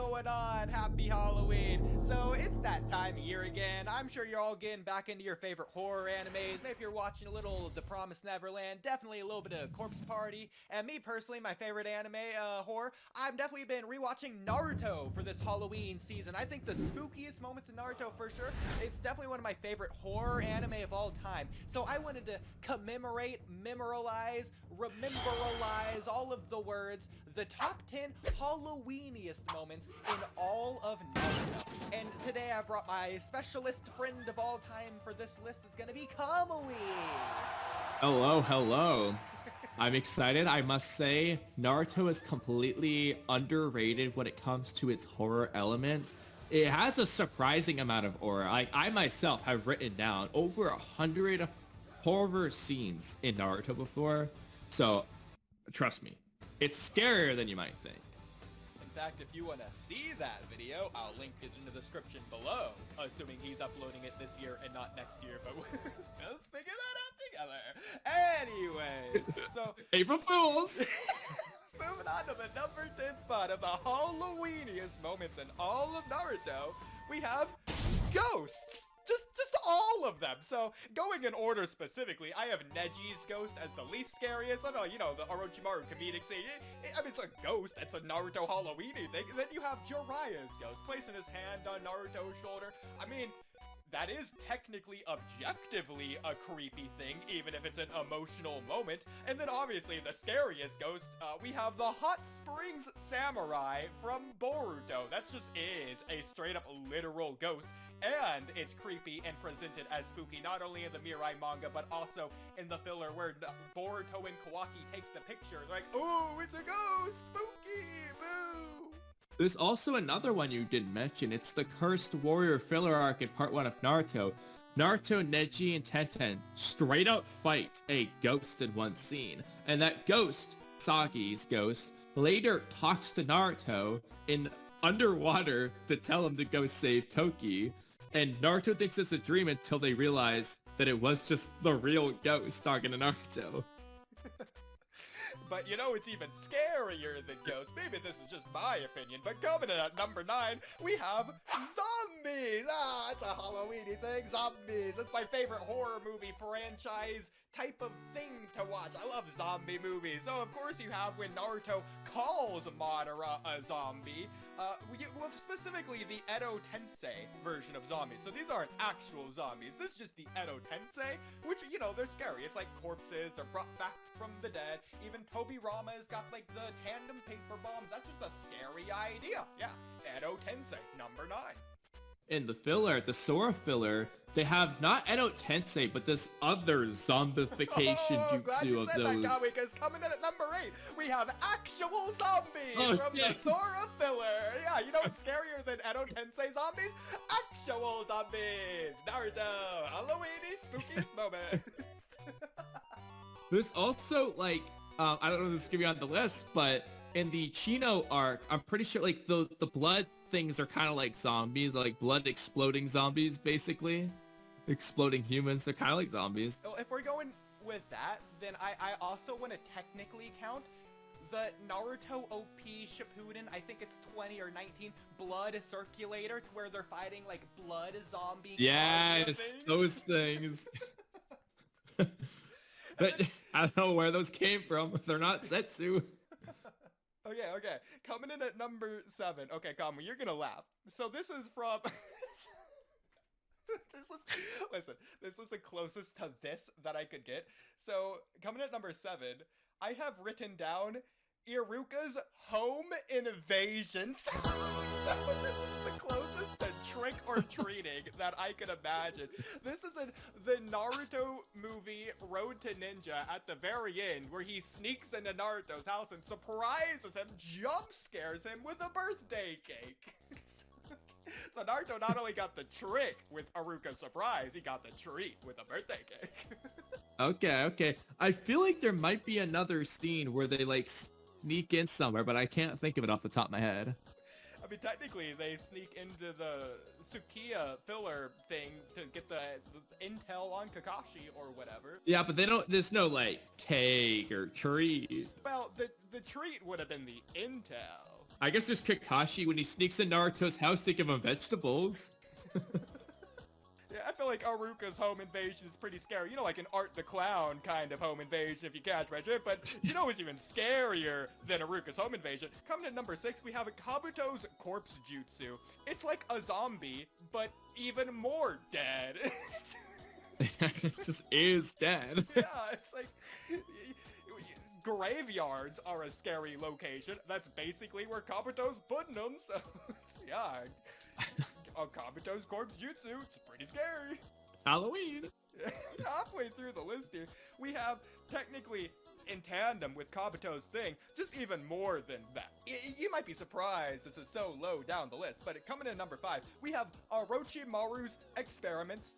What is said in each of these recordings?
going on? Happy Halloween. So it's that time of year again. I'm sure you're all getting back into your favorite horror animes. Maybe you're watching a little The Promised Neverland, definitely a little bit of Corpse Party. And me personally, my favorite anime horror, I've definitely been rewatching Naruto for this Halloween season. I think the spookiest moments in Naruto for sure. It's definitely one of my favorite horror anime of all time. So I wanted to commemorate, memorialize, rememberalize all of the words, the top 10 Halloweeniest moments in all of Naruto. And today I brought my specialist friend of all time for this list. It's gonna be Kamui. Hello, hello. I'm excited. I must say, Naruto is completely underrated when it comes to its horror elements. It has a surprising amount of horror. I myself have written down over 100 horror scenes in Naruto before. So, trust me, it's scarier than you might think. In fact, if you want to see that video, I'll link it in the description below, assuming he's uploading it this year and not next year, but let's figure that out together. Anyways, so... April Fools! Moving on to the number 10 spot of the Halloweeniest moments in all of Naruto, we have ghosts. Just all of them. So, going in order specifically, I have Neji's ghost as the least scariest. I know, you know, the Orochimaru comedic scene. I mean, it's a ghost. It's a Naruto Halloweeny thing. And then you have Jiraiya's ghost, placing his hand on Naruto's shoulder. I mean, that is technically, objectively a creepy thing, even if it's an emotional moment. And then obviously the scariest ghost, we have the Hot Springs Samurai from Boruto. That just is a straight up literal ghost. And it's creepy and presented as spooky, not only in the Mirai manga, but also in the filler where Boruto and Kawaki take the picture. They're like, oh, it's a ghost! Spooky! Boo! There's also another one you didn't mention. It's the Cursed Warrior filler arc in part 1 of Naruto. Naruto, Neji, and Tenten straight up fight a ghost in one scene. And that ghost, Sagi's ghost, later talks to Naruto in underwater to tell him to go save Toki. And Naruto thinks it's a dream until they realize that it was just the real ghost talking to Naruto. But you know it's even scarier than ghosts. Maybe this is just my opinion, but coming in at number 9, we have zombies! Ah, it's a Halloweeny thing, zombies! It's my favorite horror movie franchise type of thing to watch. I love zombie movies. So of course you have when Naruto calls Madara a zombie. Well, specifically the Edo Tensei version of zombies. So these aren't actual zombies. This is just the Edo Tensei, which, you know, they're scary. It's like corpses. They're brought back from the dead. Even Tobirama's got like the tandem paper bombs. That's just a scary idea. Yeah, Edo Tensei, number 9. In the filler, the Sora filler, they have not Edo Tensei, but this other zombification jutsu of those. Because coming in at number 8, we have actual zombies from the Sora filler. Yeah, you know what's scarier than Edo Tensei zombies? Actual zombies. Naruto, Halloweeny spookiest moments. There's also like, I don't know if this is gonna be on the list, but in the Chino arc, I'm pretty sure like the blood things are kind of like zombies, like blood exploding zombies, basically. Exploding humans, they're kind of like zombies. So if we're going with that, then I also want to technically count the Naruto OP Shippuden, I think it's 20 or 19, blood circulator, to where they're fighting like blood zombie. Yes, those things. But I don't know where those came from. They're not Setsu. Okay. Coming in at number 7. Okay, Kamu, you're gonna laugh. So this is from... This was the closest to this that I could get. So, coming at number 7, I have written down Iruka's home invasion. This is the closest to trick or treating that I could imagine. This is in the Naruto movie Road to Ninja at the very end, where he sneaks into Naruto's house and surprises him, jump scares him with a birthday cake. So Naruto not only got the trick with Iruka's surprise, he got the treat with a birthday cake. Okay. I feel like there might be another scene where they like sneak in somewhere, but I can't think of it off the top of my head. I mean, technically, they sneak into the Sukiya filler thing to get the intel on Kakashi or whatever. Yeah, but they don't, there's no like cake or treat. Well, the treat would have been the intel. I guess there's Kakashi when he sneaks in Naruto's house to give him vegetables. Yeah, I feel like Aruka's home invasion is pretty scary. You know, like an Art the Clown kind of home invasion, if you catch my drift. But you know what's even scarier than Aruka's home invasion? Coming at number 6, we have Kabuto's corpse jutsu. It's like a zombie, but even more dead. It just is dead. Yeah, it's like... Graveyards are a scary location. That's basically where Kabuto's putting them, so... yeah... Kabuto's corpse jutsu, it's pretty scary. Halloween. Halfway through the list here, we have technically in tandem with Kabuto's thing, just even more than that. You might be surprised this is so low down the list, but coming in at number 5, we have Orochimaru's experiments.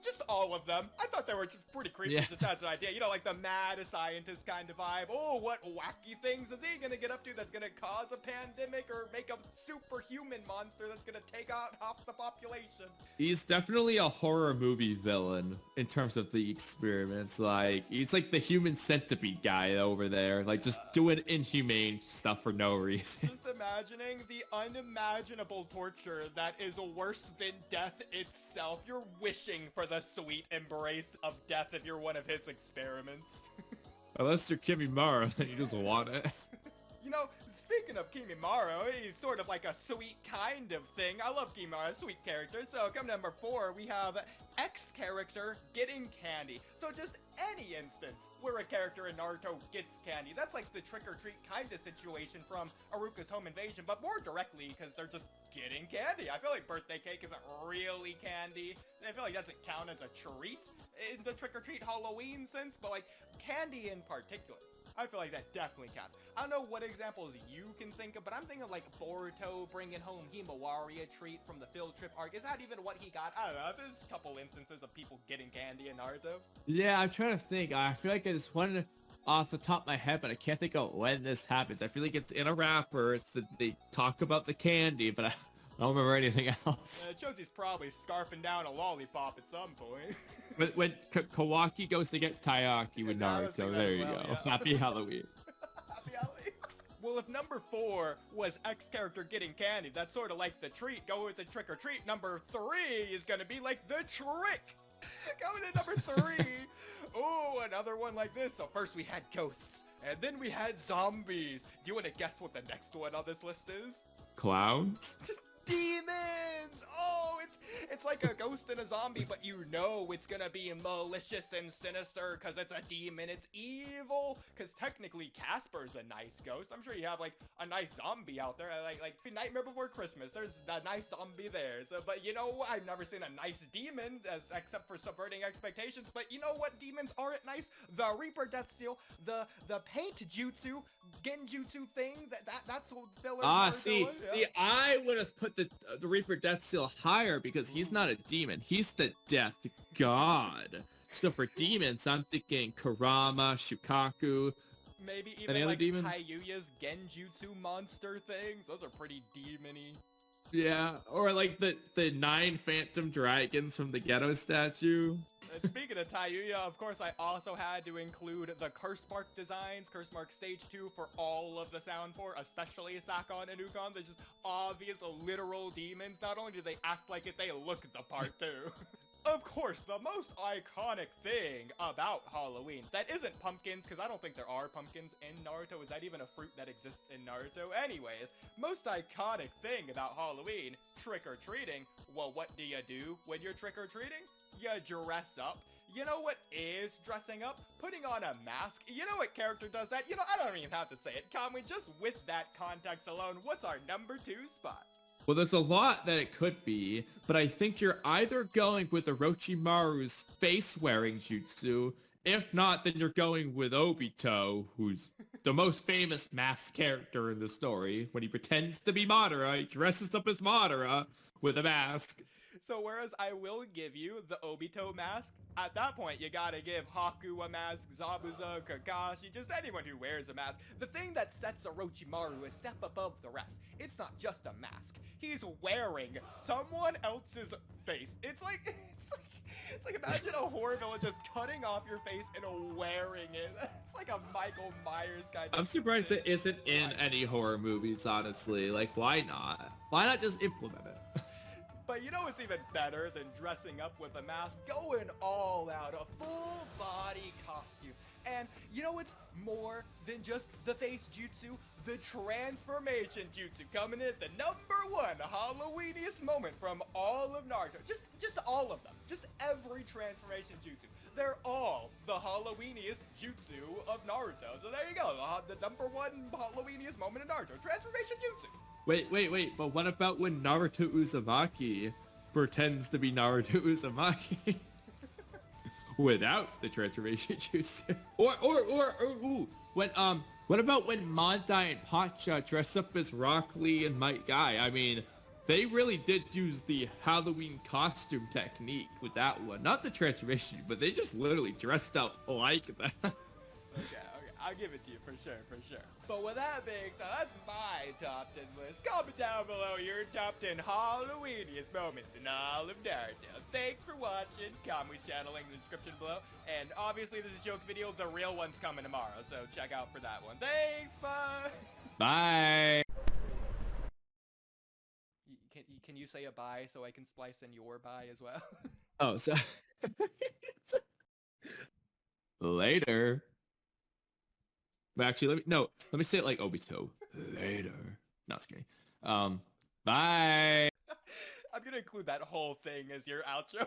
Just all of them. I thought they were just pretty creepy, just as an idea. You know, like the mad scientist kind of vibe. Oh, what wacky things is he gonna get up to that's gonna cause a pandemic or make a superhuman monster that's gonna take out half the population? He's definitely a horror movie villain in terms of the experiments. Like, he's like the human centipede guy over there. Like, just doing inhumane stuff for no reason. Just imagining the unimaginable torture that is worse than death itself. You're wishing for the sweet embrace of death if you're one of his experiments. Unless you're Kimimaro, then you just want it. You know, speaking of Kimimaro, he's sort of like a sweet kind of thing. I love Kimimaro, sweet character. So coming to number 4, we have X character getting candy. So just any instance where a character in Naruto gets candy. That's like the trick-or-treat kind of situation from Aruka's home invasion, but more directly because they're just getting candy. I feel like birthday cake isn't really candy. I feel like it doesn't count as a treat in the trick-or-treat Halloween sense, but like candy in particular. I feel like that definitely counts. I don't know what examples you can think of, but I'm thinking like Boruto bringing home Himawari a treat from the field trip arc. Is that even what he got? I don't know. There's a couple instances of people getting candy in Naruto. Yeah, I'm trying to think. I feel like I just one off the top of my head, but I can't think of when this happens. I feel like it's in a wrapper. It's that they talk about the candy, but I don't remember anything else. Chosie's probably scarfing down a lollipop at some point. But when Kawaki goes to get Taiyaki with Naruto, there you go. Yeah. Happy Halloween. Happy Halloween. Well, if number 4 was X character getting candy, that's sort of like the treat. Go with the trick or treat. Number 3 is gonna be like the trick. Coming to number 3. Oh, another one like this. So first we had ghosts, and then we had zombies. Do you want to guess what the next one on this list is? Clowns? Demons! Oh, it's like a ghost and a zombie, but you know it's gonna be malicious and sinister because it's a demon, it's evil. Because technically Casper's a nice ghost. I'm sure you have like a nice zombie out there, like Nightmare Before Christmas. There's a nice zombie there. So, but you know, I've never seen a nice demon except for subverting expectations. But you know what demons aren't nice? The Reaper Death Seal, the paint jutsu, genjutsu thing. That's what filler. See, I would have put the Reaper Death Seal higher because he's not a demon. He's the death god. So for demons, I'm thinking Kurama, Shukaku. Maybe even any like other demons? Taiyuya's genjutsu monster things. Those are pretty demon-y. Yeah, or like the 9 phantom dragons from the ghetto statue. Speaking of Taiyuya, of course, I also had to include the Curse Mark designs, Curse Mark Stage 2 for all of the Sound 4, especially Sakon and Ukon. They're just obvious, literal demons. Not only do they act like it, they look the part too. Of course, the most iconic thing about Halloween that isn't pumpkins, because I don't think there are pumpkins in Naruto. Is that even a fruit that exists in Naruto? Anyways, most iconic thing about Halloween, trick-or-treating. Well, what do you do when you're trick-or-treating? You dress up. You know what is dressing up? Putting on a mask. You know what character does that? You know, I don't even have to say it. Can we just, with that context alone, what's our number 2 spot? Well, there's a lot that it could be, but I think you're either going with Orochimaru's face-wearing jutsu. If not, then you're going with Obito, who's the most famous masked character in the story. When he pretends to be Madara, he dresses up as Madara with a mask. So whereas I will give you the Obito mask, at that point you gotta give Haku a mask, Zabuza, Kakashi, just anyone who wears a mask. The thing that sets Orochimaru a step above the rest, it's not just a mask. He's wearing someone else's face. It's like imagine a horror villain just cutting off your face and wearing it. It's like a Michael Myers kind of I'm surprised thing. it isn't in any horror movies, honestly. Like, why not? Why not just implement it? But you know what's even better than dressing up with a mask? Going all out, a full body costume. And you know what's more than just the face jutsu? The transformation jutsu coming in at the #1 Halloweeniest moment from all of Naruto. Just all of them. Just every transformation jutsu. They're all the Halloweeniest jutsu of Naruto. So there you go. The #1 Halloweeniest moment in Naruto. Transformation jutsu. Wait, but what about when Naruto Uzumaki pretends to be Naruto Uzumaki without the transformation jutsu? Ooh, what about when Mondai and Pacha dress up as Rock Lee and Might Guy? I mean, they really did use the Halloween costume technique with that one. Not the transformation, but they just literally dressed up like that. Okay, I'll give it to you for sure. But with that being said, that's my top 10 list. Comment down below your top 10 Halloweeniest moments in all of Naruto. Thanks for watching. Kamui's channel link in the description below. And obviously this is a joke video. The real one's coming tomorrow, so check out for that one. Thanks, bye! Bye. Can you say a bye so I can splice in your bye as well? Oh, so later. But actually, let me say it like Obito. Later. No, it's kidding. Bye. I'm gonna include that whole thing as your outro.